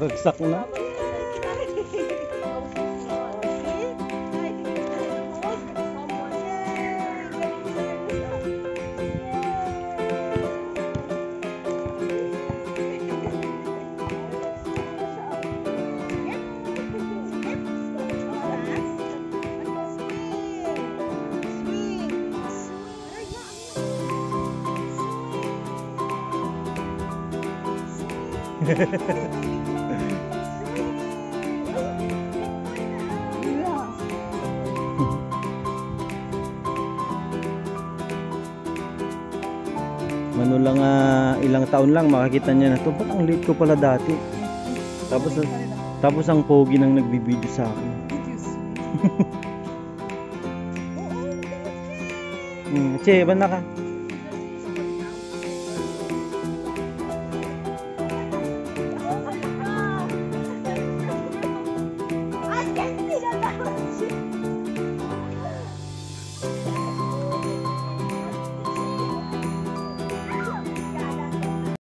Bagsak na. Mano lang ilang taon lang makakita niya na to. Ba't ang late ko pala dati? Tapos ang pogi nang nagbibideo sa akin. Che, ba na ka?